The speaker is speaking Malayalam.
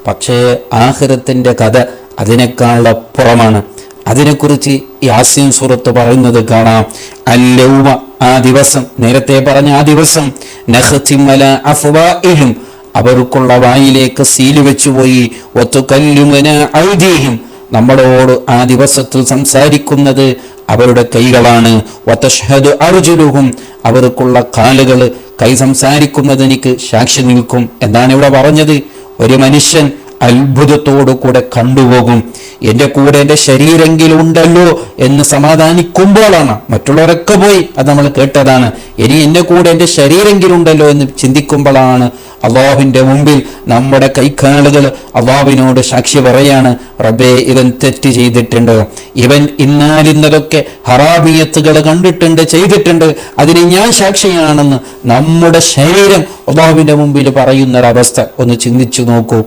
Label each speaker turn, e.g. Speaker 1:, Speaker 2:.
Speaker 1: പക്ഷേ ആഖിറത്തിന്റെ കഥ അതിനേക്കാൾ അപ്പുറമാണ്. അതിനെക്കുറിച്ച് യാസീൻ സൂറത്ത് പറയുന്നത് കാണാം. അല്ലൗമ, ആ ദിവസം, നേരത്തെ പറഞ്ഞ ആ ദിവസം, നഖ്തിമു അലാ അഫ്വാഇഹിം, അവർക്കുള്ള വായിലേക്ക് സീല് വെച്ചുപോയി, വതുകല്ലിമുനാ ഐദീഹിം, നമ്മളോട് ആ ദിവസത്തിൽ സംസാരിക്കുന്നത് അവരുടെ കൈകളാണ്, വതഷ്ഹദു അർജുലുഹും, അവർക്കുള്ള കാലുകൾ, കൈ സംസാരിക്കുന്നത് എനിക്ക് സാക്ഷി നിൽക്കും. എന്താണ് ഇവിടെ പറഞ്ഞത്? ഒരു മനുഷ്യൻ അത്ഭുതത്തോടു കൂടെ കണ്ടുപോകും. എൻ്റെ കൂടെ എൻ്റെ ശരീരെങ്കിലും ഉണ്ടല്ലോ എന്ന് സമാധാനിക്കുമ്പോഴാണ്. മറ്റുള്ളവരൊക്കെ പോയി, അത് നമ്മൾ കേട്ടതാണ്. ഇനി എന്നെ കൂടെ എൻ്റെ ശരീരെങ്കിലും ഉണ്ടല്ലോ എന്ന് ചിന്തിക്കുമ്പോഴാണ് അള്ളാഹുവിൻ്റെ മുമ്പിൽ നമ്മുടെ കൈക്കാലുകൾ അള്ളാഹുവിനോട് സാക്ഷി പറയാണ്, റബ്ബേ, ഇവൻ തെറ്റ് ചെയ്തിട്ടുണ്ട്, ഇവൻ ഇന്നാലിന്നതൊക്കെ ഹറാമിയത്തുകൾ കണ്ടിട്ടുണ്ട്, ചെയ്തിട്ടുണ്ട്, അതിന് ഞാൻ സാക്ഷിയാണെന്ന് നമ്മുടെ ശരീരം അള്ളാഹുവിൻ്റെ മുമ്പിൽ പറയുന്നൊരവസ്ഥ ഒന്ന് ചിന്തിച്ചു നോക്കൂ.